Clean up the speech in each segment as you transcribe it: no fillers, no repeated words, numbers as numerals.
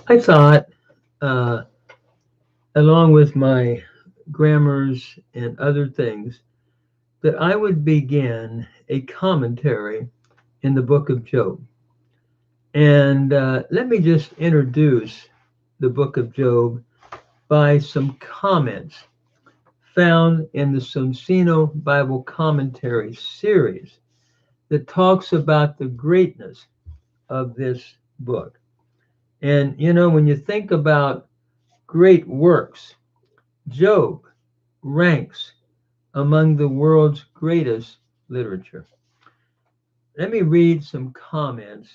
I thought, uh, along with my grammars and other things, that I would begin a commentary in the book of Job. And let me just introduce the book of Job by some comments found in the Sonsino Bible Commentary series that talks about the greatness of this book. And you know, when you think about great works, Job ranks among the world's greatest literature. Let me read some comments,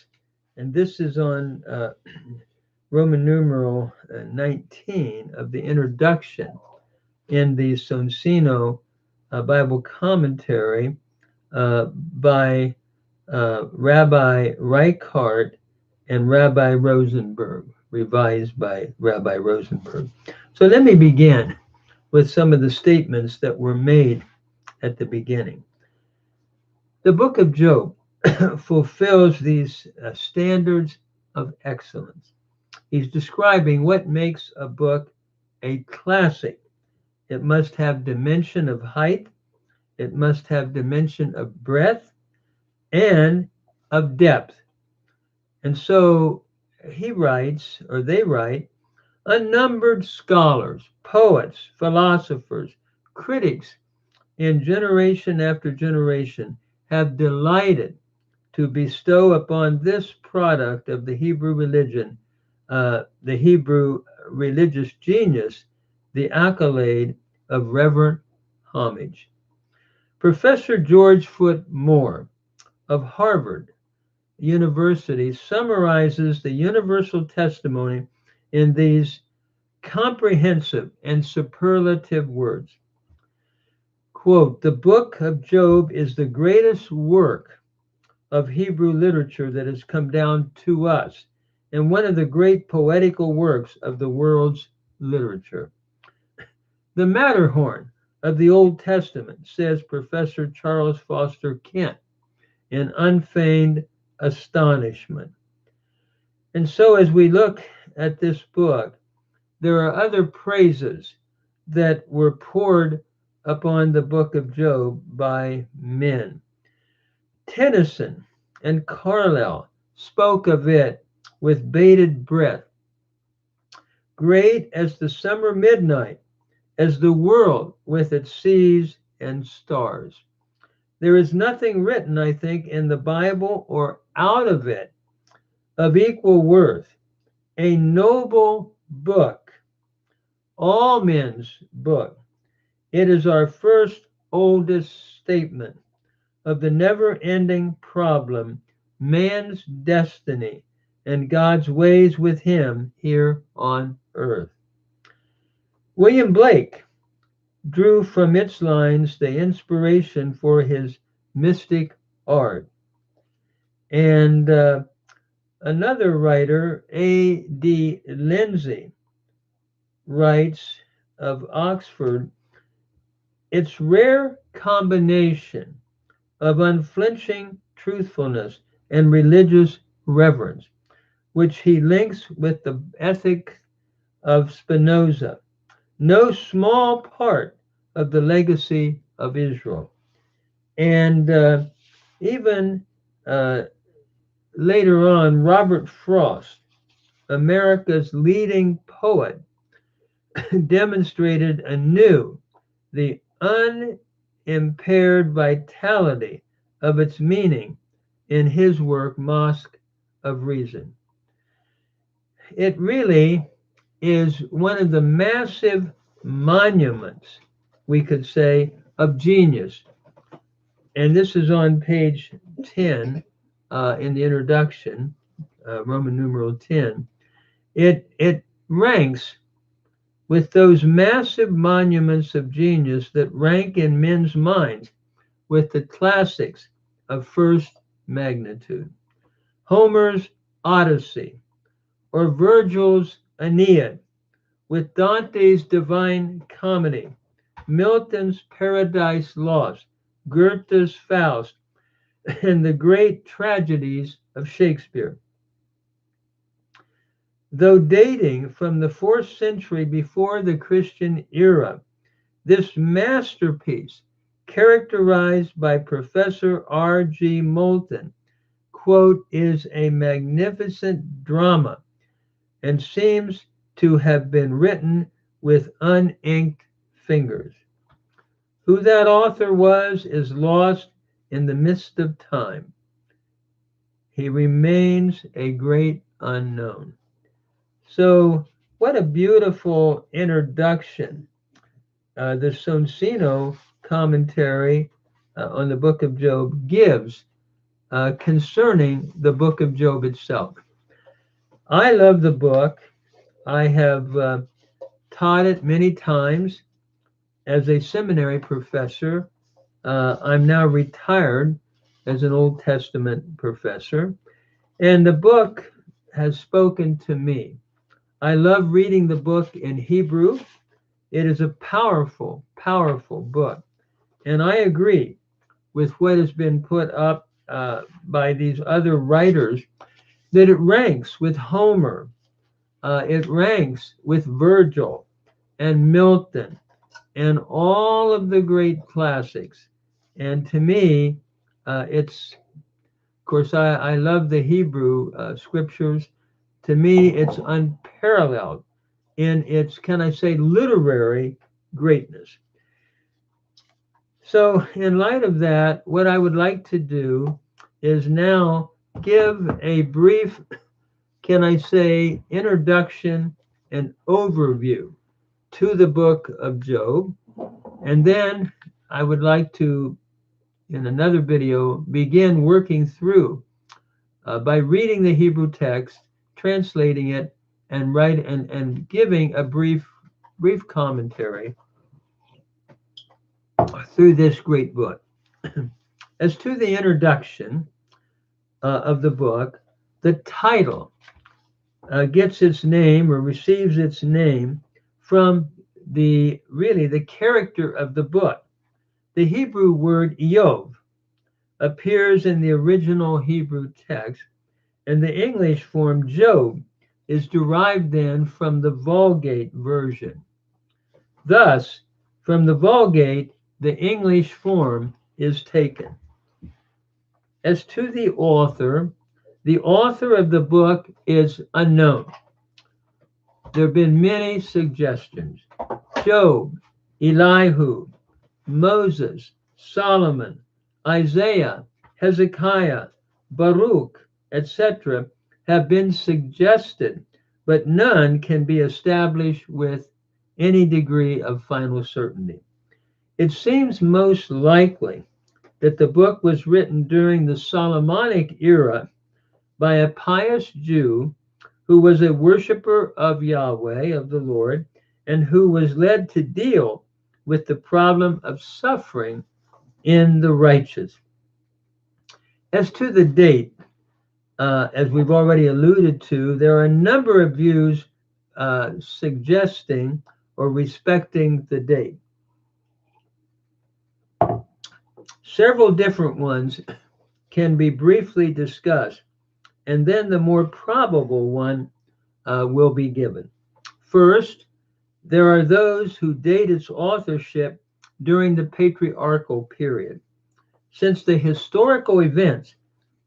and this is on Roman numeral 19 of the introduction in the Sonsino Bible commentary by Rabbi Reichart and Rabbi Rosenberg, revised by Rabbi Rosenberg. So let me begin with some of the statements that were made at the beginning. The book of Job fulfills these standards of excellence. He's describing what makes a book a classic. It must have dimension of height, it must have dimension of breadth and of depth. And so he writes, or they write, unnumbered scholars, poets, philosophers, critics in generation after generation have delighted to bestow upon this product of the Hebrew religion, the Hebrew religious genius, the accolade of reverent homage. Professor George Foot Moore of Harvard University summarizes the universal testimony in these comprehensive and superlative words. Quote, the book of Job is the greatest work of Hebrew literature that has come down to us, and one of the great poetical works of the world's literature. The Matterhorn of the Old Testament, says Professor Charles Foster Kent in unfeigned astonishment. And so, as we look at this book, there are other praises that were poured upon the book of Job by men. Tennyson and Carlyle spoke of it with bated breath. Great as the summer midnight, as the world with its seas and stars. There is nothing written, I think, in the Bible or out of it of equal worth. A noble book, all men's book. It is our first oldest statement of the never ending problem, man's destiny and God's ways with him here on earth. William Blake drew from its lines the inspiration for his mystic art. And another writer, A.D. Lindsay, writes of Oxford, its rare combination of unflinching truthfulness and religious reverence, which he links with the ethic of Spinoza, no small part of the legacy of Israel. And even later on, Robert Frost, America's leading poet, demonstrated anew the unimpaired vitality of its meaning in his work, Mosque of Reason. It really is one of the massive monuments, we could say, of genius. And this is on page 10 in the introduction, Roman numeral 10. It ranks with those massive monuments of genius that rank in men's minds with the classics of first magnitude. Homer's Odyssey or Virgil's Aeneid, with Dante's Divine Comedy, Milton's Paradise Lost, Goethe's Faust, and the great tragedies of Shakespeare. Though dating from the 4th century before the Christian era, this masterpiece, characterized by Professor R.G. Moulton, quote, is a magnificent drama and seems to have been written with uninked fingers. Who that author was is lost in the mist of time. He remains a great unknown. So, what a beautiful introduction the Sonsino commentary on the book of Job gives concerning the book of Job itself. I love the book. I have taught it many times as a seminary professor. I'm now retired as an Old Testament professor, and the book has spoken to me. I love reading the book in Hebrew. It is a powerful, powerful book. And I agree with what has been put up by these other writers that it ranks with Homer, it ranks with Virgil and Milton and all of the great classics. And to me, it's, of course, I love the Hebrew scriptures. To me, it's unparalleled in its, can I say, literary greatness. So, in light of that, what I would like to do is now give a brief, can I say, introduction and overview to the book of Job. And then I would like to, in another video, begin working through by reading the Hebrew text, translating it, and giving a brief commentary through this great book. As to the introduction of the book, the title gets its name or receives its name from the character of the book. The Hebrew word Iyov appears in the original Hebrew text, and the English form Job is derived then from the Vulgate version. Thus, from the Vulgate, the English form is taken. As to the author of the book is unknown. There have been many suggestions. Job, Elihu, Moses, Solomon, Isaiah, Hezekiah, Baruch, etc. have been suggested, but none can be established with any degree of final certainty. It seems most likely that the book was written during the Solomonic era by a pious Jew who was a worshiper of Yahweh, of the Lord, and who was led to deal with the problem of suffering in the righteous. As to the date, as we've already alluded to, there are a number of views suggesting or respecting the date. Several different ones can be briefly discussed, and then the more probable one will be given. First, there are those who date its authorship during the patriarchal period. Since the historical events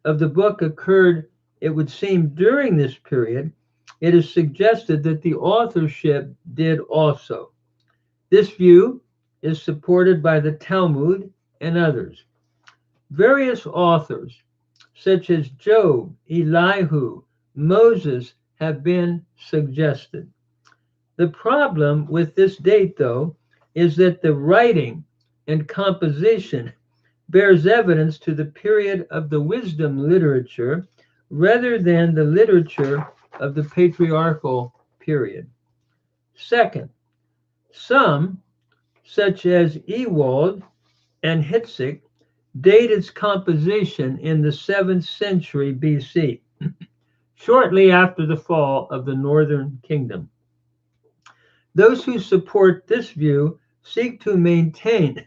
of the book occurred, it would seem, during this period, it is suggested that the authorship did also. This view is supported by the Talmud and others. Various authors, such as Job, Elihu, Moses, have been suggested. The problem with this date, though, is that the writing and composition bears evidence to the period of the wisdom literature rather than the literature of the patriarchal period. Second, some, such as Ewald and Hitzig, date its composition in the 7th century BC, shortly after the fall of the northern kingdom. Those who support this view seek to maintain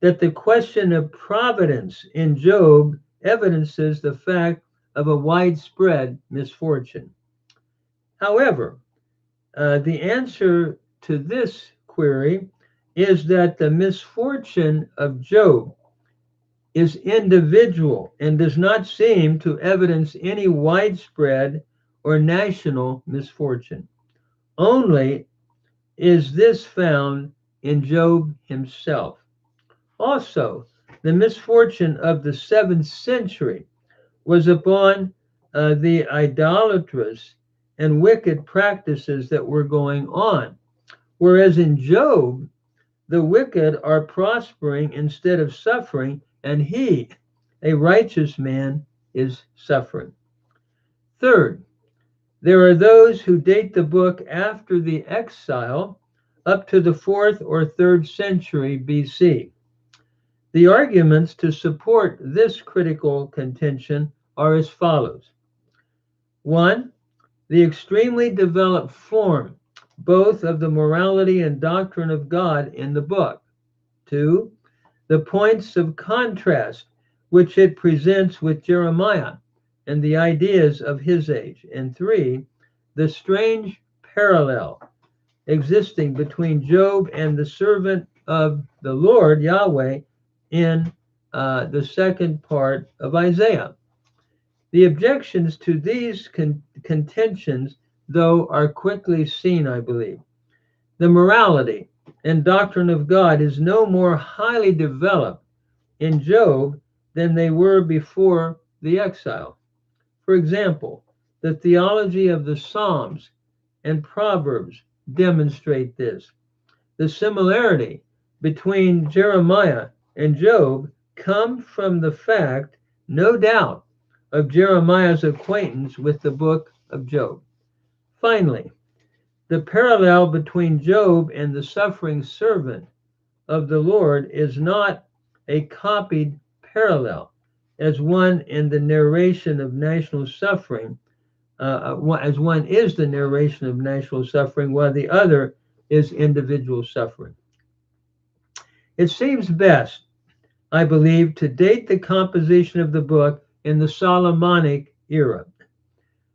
that the question of providence in Job evidences the fact of a widespread misfortune. However, the answer to this query is that the misfortune of Job is individual and does not seem to evidence any widespread or national misfortune. Only is this found in Job himself. Also, the misfortune of the 7th century was upon the idolatrous and wicked practices that were going on. Whereas in Job, the wicked are prospering instead of suffering, and he, a righteous man, is suffering. Third, there are those who date the book after the exile up to the 4th or 3rd century BC. The arguments to support this critical contention are as follows. 1. The extremely developed form both of the morality and doctrine of God in the book. 2. The points of contrast which it presents with Jeremiah and the ideas of his age. And 3. The strange parallel existing between Job and the servant of the Lord, Yahweh, in the second part of Isaiah. The objections to these contentions, though, are quickly seen, I believe. The morality and doctrine of God is no more highly developed in Job than they were before the exile. For example, the theology of the Psalms and Proverbs demonstrate this. The similarity between Jeremiah and Job come from the fact, no doubt, of Jeremiah's acquaintance with the book of Job. Finally, the parallel between Job and the suffering servant of the Lord is not a copied parallel, as one in the narration of national suffering, as one is the narration of national suffering, while the other is individual suffering. It seems best, I believe, to date the composition of the book in the Solomonic era.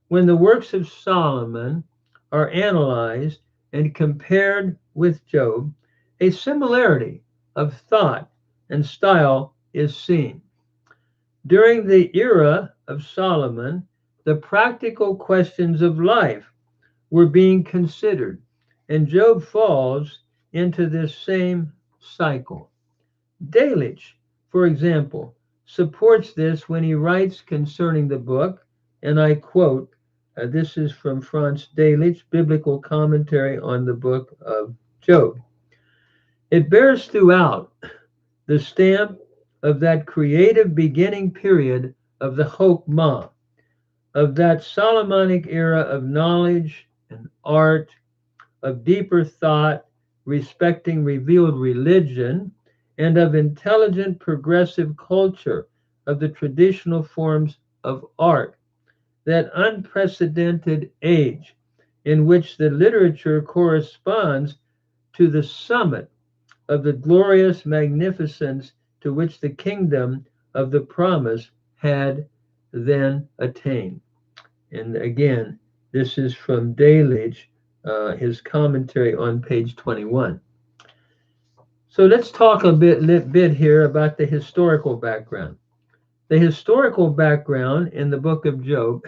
When the works of Solomon are analyzed and compared with Job, a similarity of thought and style is seen. During the era of Solomon, the practical questions of life were being considered, and Job falls into this same cycle. Delitzsch, for example, supports this when he writes concerning the book, and I quote, this is from Franz Delitzsch, Biblical Commentary on the Book of Job. It bears throughout the stamp of that creative beginning period of the Chokmah, of that Solomonic era of knowledge and art, of deeper thought respecting revealed religion, and of intelligent progressive culture of the traditional forms of art, that unprecedented age in which the literature corresponds to the summit of the glorious magnificence to which the kingdom of the promise had then attained. And again, this is from Delitzsch, his commentary on page 21. So let's talk a bit here about the historical background. The historical background in the book of Job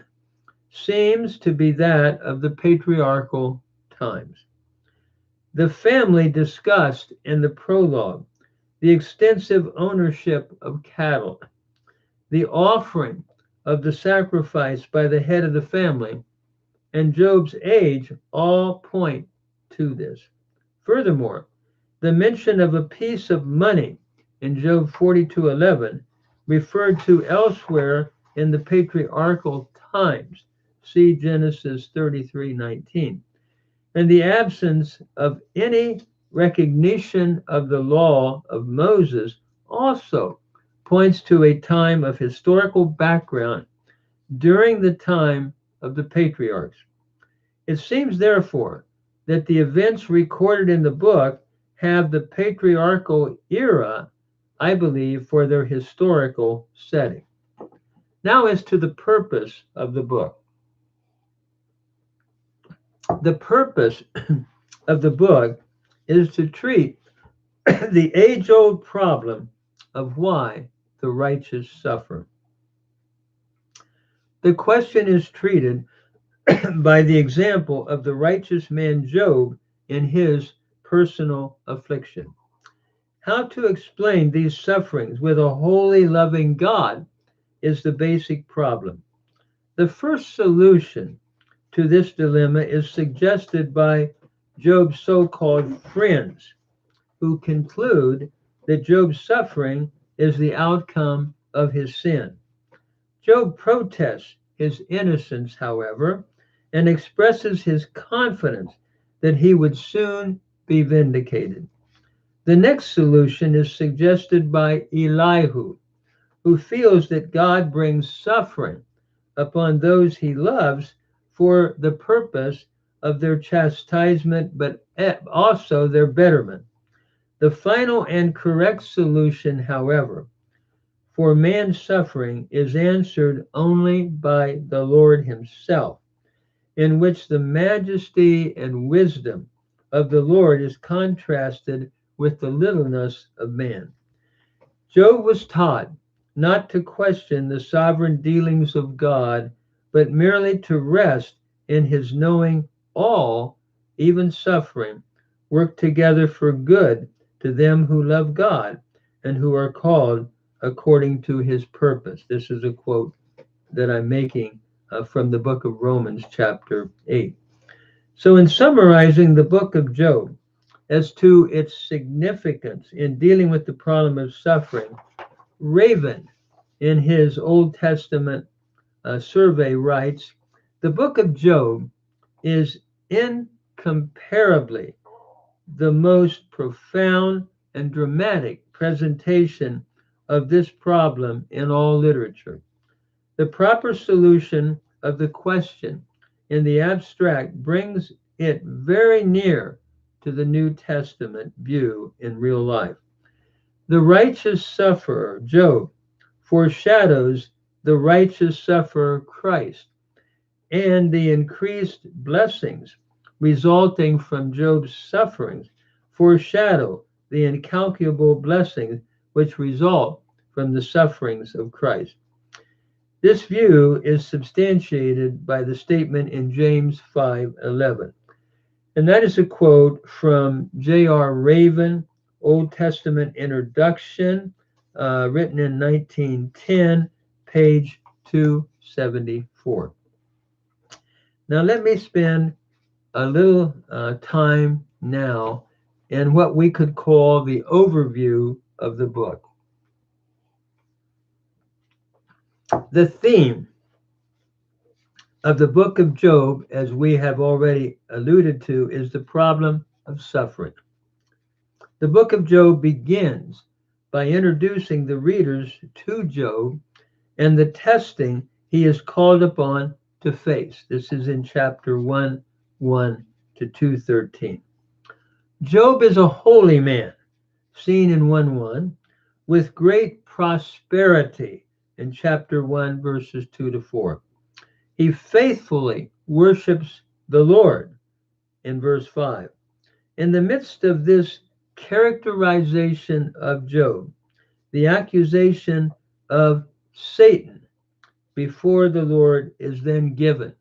seems to be that of the patriarchal times. The family discussed in the prologue the extensive ownership of cattle, the offering of the sacrifice by the head of the family, and Job's age all point to this. Furthermore, the mention of a piece of money in Job 42:11 referred to elsewhere in the patriarchal times. See Genesis 33:19. And the absence of any recognition of the law of Moses also points to a time of historical background during the time of the patriarchs. It seems, therefore, that the events recorded in the book have the patriarchal era, I believe, for their historical setting. Now, as to the purpose of the book. The purpose of the book is to treat the age-old problem of why the righteous suffer. The question is treated by the example of the righteous man Job in his personal affliction. How to explain these sufferings with a holy, loving God is the basic problem. The first solution to this dilemma is suggested by Job's so-called friends, who conclude that Job's suffering is the outcome of his sin. Job protests his innocence, however, and expresses his confidence that he would soon be vindicated. The next solution is suggested by Elihu, who feels that God brings suffering upon those he loves for the purpose of their chastisement, but also their betterment. The final and correct solution, however, for man's suffering is answered only by the Lord himself, in which the majesty and wisdom of the Lord is contrasted with the littleness of man. Job was taught not to question the sovereign dealings of God, but merely to rest in his knowing all, even suffering, work together for good to them who love God and who are called according to his purpose. This is a quote that I'm making from the book of Romans, chapter 8. So, in summarizing the book of Job as to its significance in dealing with the problem of suffering, Raven, in his Old Testament survey, writes, the book of Job is incomparably the most profound and dramatic presentation of this problem in all literature. The proper solution of the question in the abstract brings it very near to the New Testament view in real life. The righteous sufferer, Job, foreshadows the righteous sufferer, Christ, and the increased blessings resulting from Job's sufferings foreshadow the incalculable blessings which result from the sufferings of Christ. This view is substantiated by the statement in James 5:11, and that is a quote from J.R. Raven, Old Testament Introduction, written in 1910, page 274. Now, let me spend a little time now in what we could call the overview of the book. The theme of the book of Job, as we have already alluded to, is the problem of suffering. The book of Job begins by introducing the readers to Job and the testing he is called upon to face. This is in chapter 1:1 to 2:13. Job is a holy man, seen in 1:1, with great prosperity in chapter 1, verses 2 to 4. He faithfully worships the Lord in verse 5. In the midst of this characterization of Job, the accusation of Satan before the Lord is then given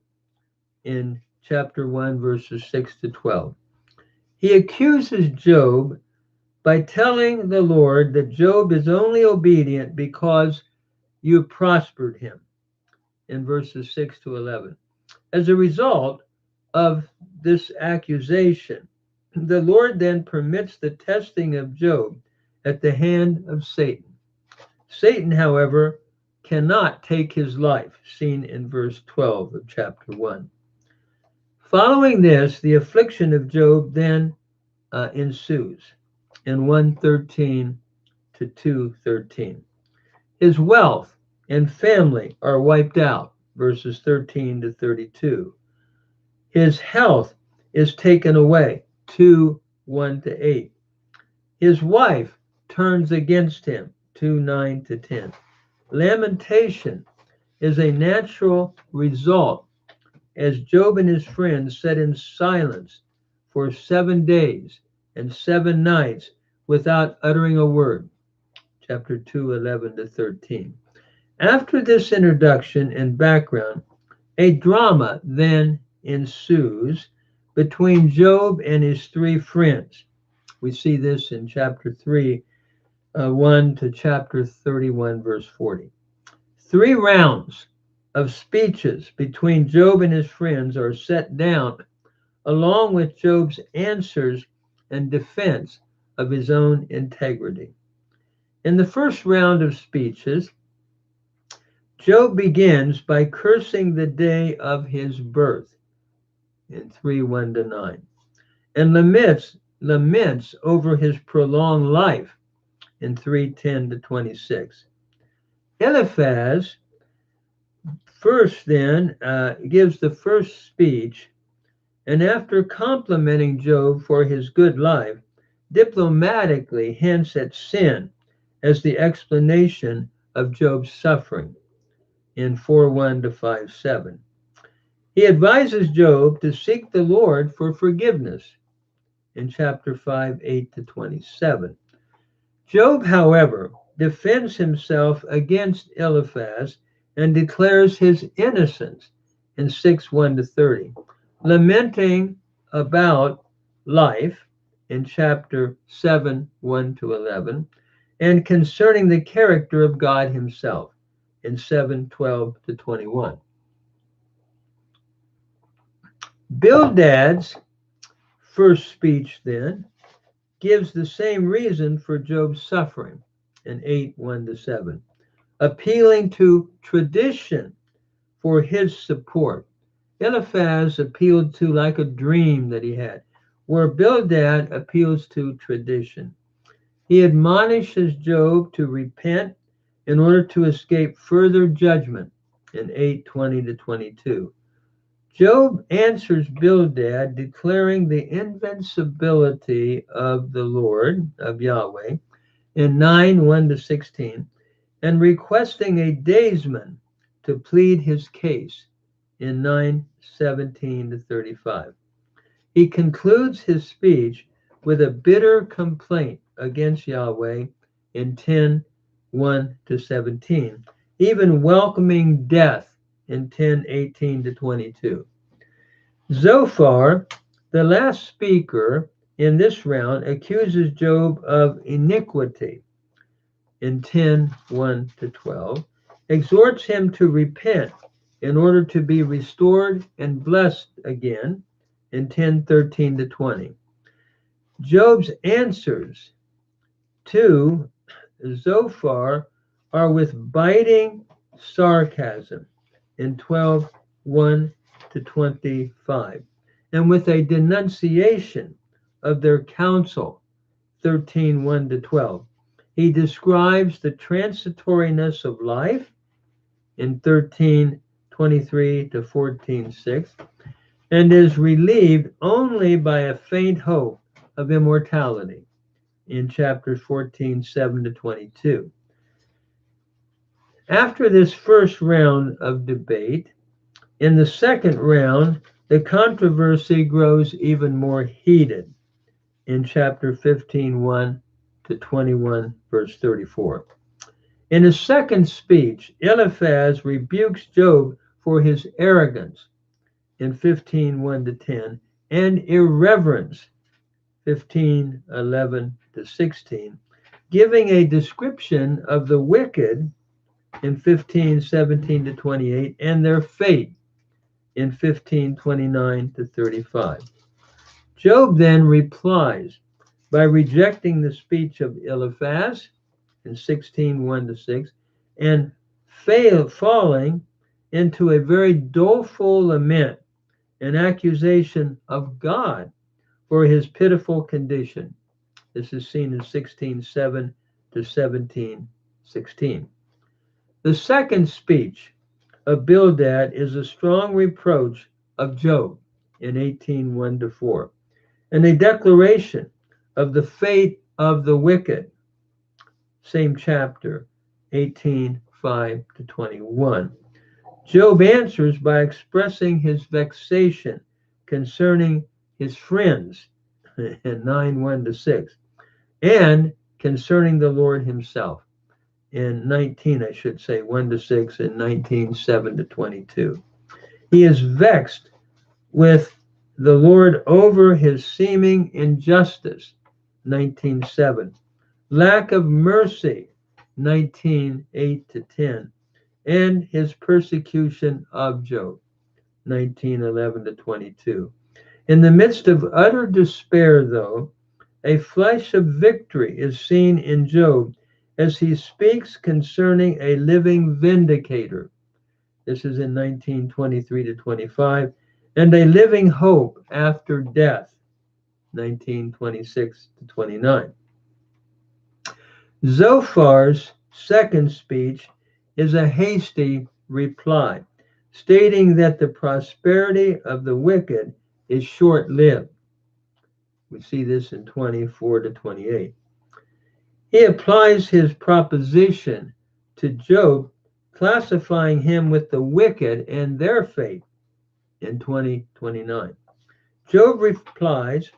in chapter 1, verses 6 to 12. He accuses Job by telling the Lord that Job is only obedient because you prospered him in verses 6 to 11. As a result of this accusation, the Lord then permits the testing of Job at the hand of Satan. Satan, however, cannot take his life, seen in verse 12 of chapter 1. Following this, the affliction of Job then ensues in 1:13 to 2:13. His wealth and family are wiped out, verses 13 to 32. His health is taken away, 2:1 to 8. His wife turns against him, 2:9 to 10. Lamentation is a natural result as Job and his friends sat in silence for 7 days and 7 nights without uttering a word. Chapter 2, 11 to 13. After this introduction and background, a drama then ensues between Job and his three friends. We see this in chapter 3, 1 to chapter 31, verse 40. 3 rounds of speeches between Job and his friends are set down, along with Job's answers and defense of his own integrity. In the first round of speeches, Job begins by cursing the day of his birth in 3:1 to 9, and laments over his prolonged life in 3:10 to 26. Eliphaz first then gives the first speech, and after complimenting Job for his good life, diplomatically hints at sin as the explanation of Job's suffering in 4:1 to 5:7. He advises Job to seek the Lord for forgiveness in chapter 5:8 to 27. Job, however, defends himself against Eliphaz and declares his innocence in 6:1 to 30, lamenting about life in chapter 7:1 to 11, and concerning the character of God himself in 7:12 to 21. Bildad's first speech then gives the same reason for Job's suffering in 8:1 to 7, appealing to tradition for his support. Eliphaz appealed to like a dream that he had, where Bildad appeals to tradition. He admonishes Job to repent in order to escape further judgment in 8:20 to 22. Job answers Bildad, declaring the invincibility of the Lord, of Yahweh, in 9:1 to 16, and requesting a daysman to plead his case in 9:17 to 35. He concludes his speech with a bitter complaint against Yahweh in 10:1 to 17, even welcoming death in 10:18 to 22. Zophar, the last speaker in this round, accuses Job of iniquity in 10:1 to 12, exhorts him to repent in order to be restored and blessed again in 10:13 to 20. Job's answers to Zophar are with biting sarcasm in 12:1 to 25, and with a denunciation of their counsel, 13:1 to 12. He describes the transitoriness of life in 13:23 to 14:6, and is relieved only by a faint hope of immortality in chapters 14:7 to 22. After this first round of debate, in the second round, the controversy grows even more heated in chapter 15:1 to 21, verse 34. In his second speech, Eliphaz rebukes Job for his arrogance in 15:1 to 10 and irreverence 15:11 to 16, giving a description of the wicked in 15:17 to 28 and their fate in 15:29 to 35. Job then replies by rejecting the speech of Eliphaz in 16:1 to 6 and falling into a very doleful lament and accusation of God for his pitiful condition. This is seen in 16:7 to 17:16. The second speech of Bildad is a strong reproach of Job in 18:1 to 4, and a declaration of the fate of the wicked, same chapter, 18:5 to 21. Job answers by expressing his vexation concerning his friends in 9:1-6, and concerning the Lord himself in 19, I should say, 1-6, and 19:7-22. He is vexed with the Lord over his seeming injustice, 19:7, lack of mercy, 19:8-10, and his persecution of Job, 19:11-22. In the midst of utter despair, though, a flash of victory is seen in Job as he speaks concerning a living vindicator. This is in 19:23-25, and a living hope after death, 19:26-29. Zophar's second speech is a hasty reply, stating that the prosperity of the wicked is short-lived. We see this in 24-28. He applies his proposition to Job, classifying him with the wicked and their fate in 20:29. Job replies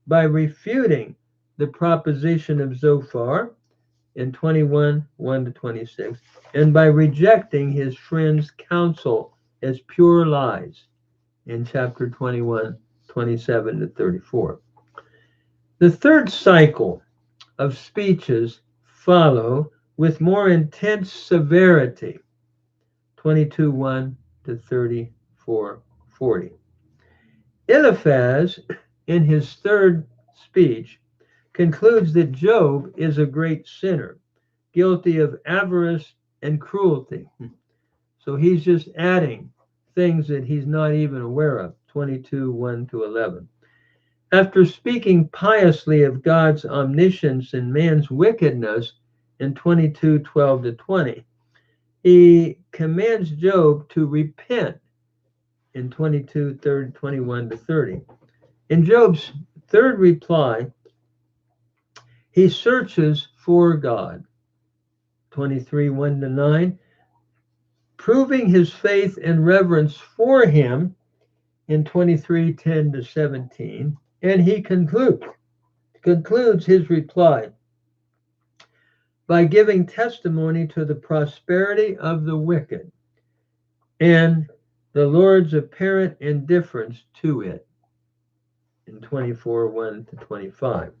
by refuting the proposition of Zophar in 21:1-26, and by rejecting his friend's counsel as pure lies in chapter 21:27-34. The third cycle of speeches follow with more intense severity, 22:1-34:40. Eliphaz, in his third speech, concludes that Job is a great sinner, guilty of avarice and cruelty. So he's just adding things that he's not even aware of, 22:1-11. After speaking piously of God's omniscience and man's wickedness in 22:12-20, he commands Job to repent in 22:21-30. In Job's third reply, he searches for God, 23:1-9, proving his faith and reverence for him in 23:10-17, and he concludes his reply by giving testimony to the prosperity of the wicked and the Lord's apparent indifference to it in 24:1-25.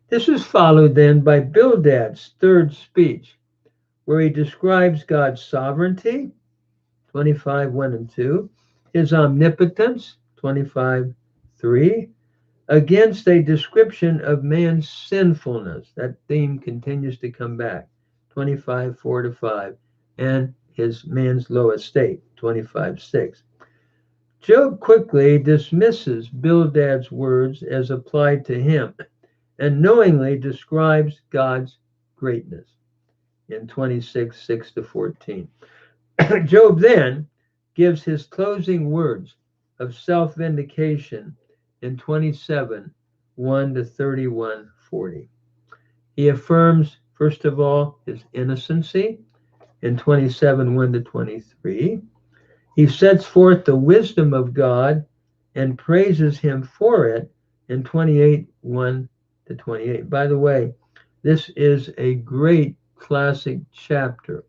This is followed then by Bildad's third speech, where he describes God's sovereignty, 25:1-2, his omnipotence, 25:3, against a description of man's sinfulness. That theme continues to come back, 25:4-5, and his man's low estate, 25:6. Job quickly dismisses Bildad's words as applied to him and knowingly describes God's greatness in 26:6-14. Job then gives his closing words of self-vindication in 27:1-31:40. He affirms, first of all, his innocency in 27:1-23. He sets forth the wisdom of God and praises him for it in 28:1-28. By the way, this is a great classic chapter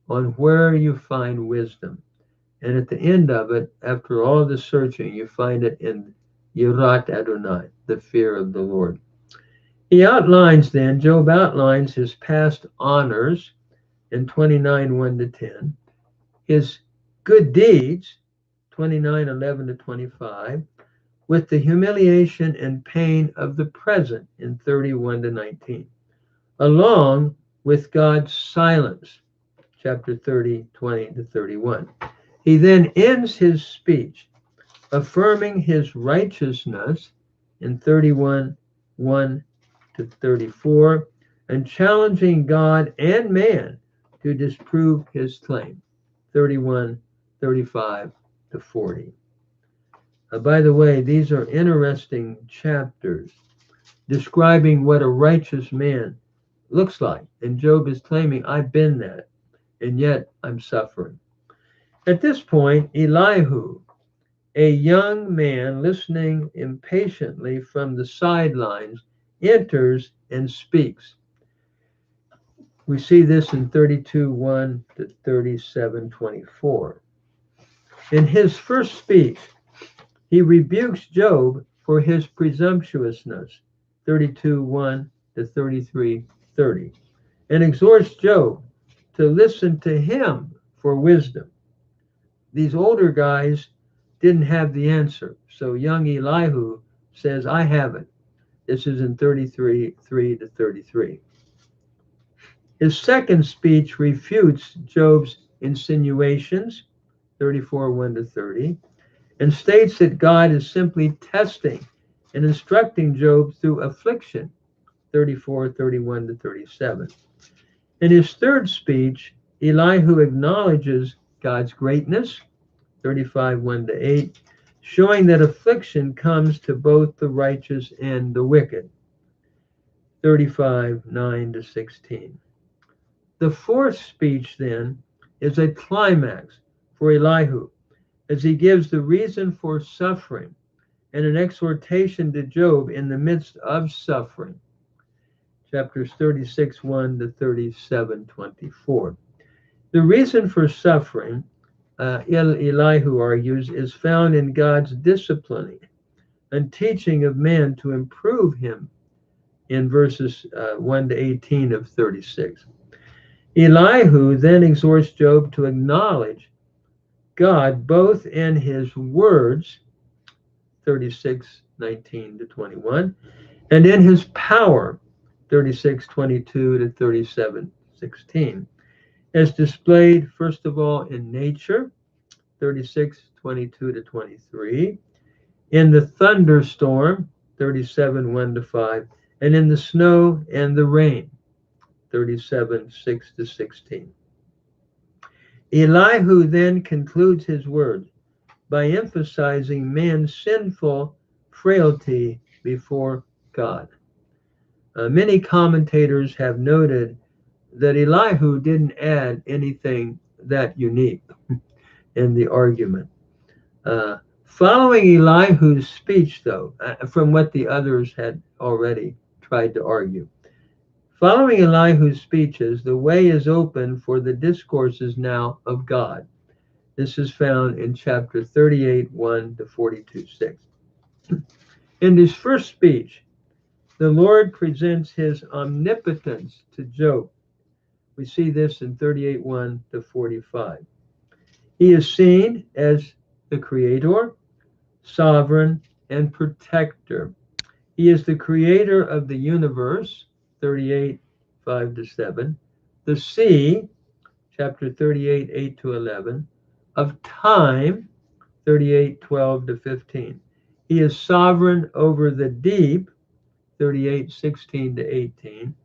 on where you find wisdom. And at the end of it, after all the searching, you find it in Yirat Adonai, the fear of the Lord. Job outlines his past honors in 29:1-10, his good deeds, 29:11-25, with the humiliation and pain of the present in 31-19, along with God's silence, chapter 30:20-31. He then ends his speech affirming his righteousness in 31:1-34 and challenging God and man to disprove his claim, 31:35-40. By the way, these are interesting chapters describing what a righteous man looks like. And Job is claiming, I've been that, and yet I'm suffering. At this point, Elihu, a young man listening impatiently from the sidelines, enters and speaks. We see this in 32:1 to 37:24. In his first speech, he rebukes Job for his presumptuousness, 32:1 to 33:30, and exhorts Job to listen to him for wisdom. These older guys didn't have the answer, so young Elihu says, I have it. This is in 33:3 to 33. His second speech refutes Job's insinuations, 34:1 to 30, and states that God is simply testing and instructing Job through affliction, 34:31 to 37. In his third speech, Elihu acknowledges God's greatness, 35:1 to 8, showing that affliction comes to both the righteous and the wicked, 35:9 to 16. The fourth speech, then, is a climax for Elihu, as he gives the reason for suffering and an exhortation to Job in the midst of suffering. Chapters 36:1 to 37:24. The reason for suffering, Elihu argues, is found in God's disciplining and teaching of man to improve him in verses 1 to 18 of 36. Elihu then exhorts Job to acknowledge God both in his words, 36:19 to 21, and in his power, 36:22 to 37:16, as displayed first of all in nature, 36:22 to 23, in the thunderstorm, 37:1 to 5, and in the snow and the rain, 37:6 to 16. Elihu then concludes his words by emphasizing man's sinful frailty before God. Many commentators have noted that Elihu didn't add anything that unique in the argument. Following Elihu's speech, though, from what the others had already tried to argue, following Elihu's speeches, the way is open for the discourses now of God. This is found in chapter 38:1 to 42:6. In his first speech, the Lord presents his omnipotence to Job. We see this in 38:1 to 45. He is seen as the creator, sovereign, and protector. He is the creator of the universe, 38:5 to 7, the sea, chapter 38:8 to 11, of time, 38:12 to 15. He is sovereign over the deep, 38:16 to 18.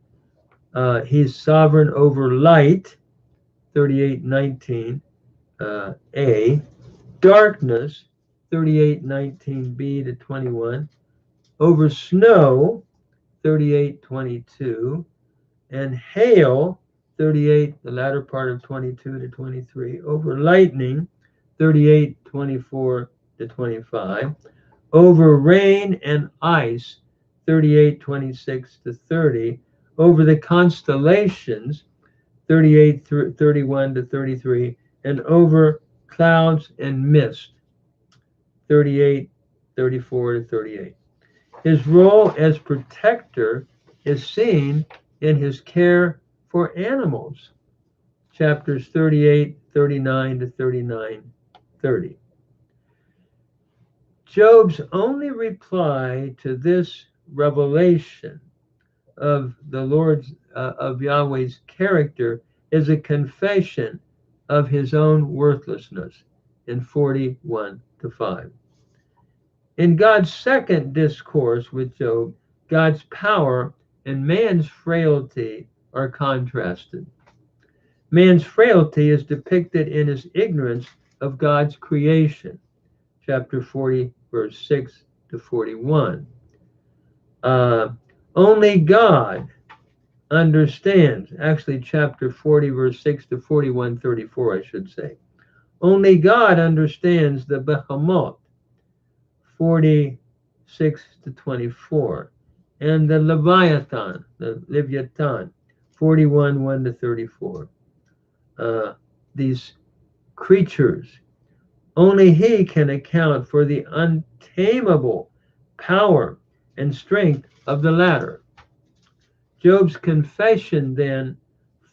He's sovereign over light, 38:19 A, darkness, 38:19b to 21, over snow, 38:22, and hail, 38, the latter part of 22 to 23, over lightning, 38:24 to 25, over rain and ice, 38:26 to 30, over the constellations, 38:31 to 33, and over clouds and mist, 38:34 to 38. His role as protector is seen in his care for animals, chapters 38:39 to 39:30. Job's only reply to this revelation of the Lord's of Yahweh's character is a confession of his own worthlessness in 41 to 5. In God's second discourse with Job, God's power and man's frailty are contrasted. Man's frailty is depicted in his ignorance of God's creation, chapter 40, verse 6 to 41. Only God understands, actually chapter 40, verse 6 to 41:34, I should say. Only God understands the Behemoth, 46 to 24, and the Leviathan, 41, 1 to 34. These creatures, only He can account for the untamable power and strength of the latter. Job's confession then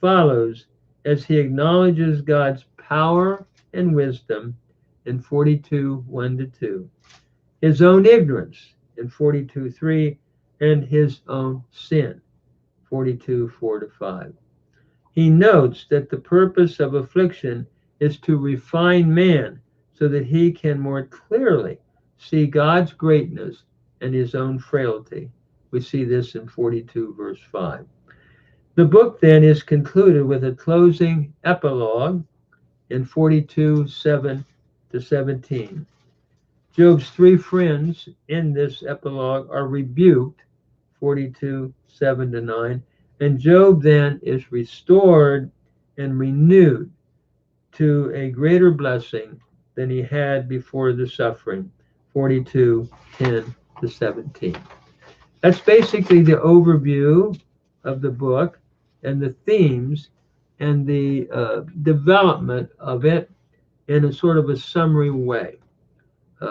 follows as he acknowledges God's power and wisdom in 42, 1 to 2, his own ignorance in 42, 3, and his own sin, 42, 4 to 5. He notes that the purpose of affliction is to refine man so that he can more clearly see God's greatness and his own frailty. We see this in 42, verse 5. The book then is concluded with a closing epilogue in 42, 7 to 17. Job's three friends in this epilogue are rebuked, 42, 7 to 9, and Job then is restored and renewed to a greater blessing than he had before the suffering, 42, 10 to 17. That's basically the overview of the book and the themes and the development of it in a sort of a summary way.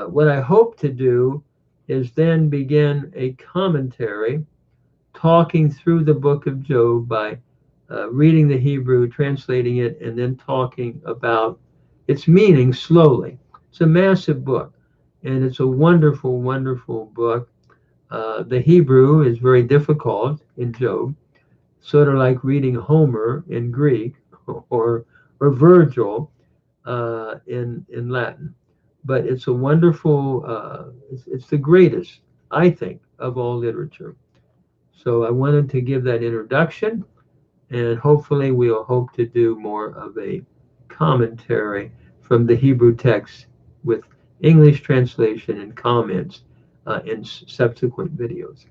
What I hope to do is then begin a commentary talking through the book of Job by reading the Hebrew, translating it, and then talking about its meaning slowly. It's a massive book, and it's a wonderful, wonderful book. The Hebrew is very difficult in Job, sort of like reading Homer in Greek or Virgil in Latin. But it's a wonderful, it's the greatest, I think, of all literature. So I wanted to give that introduction, and hopefully we'll hope to do more of a commentary from the Hebrew text with English translation and comments in subsequent videos.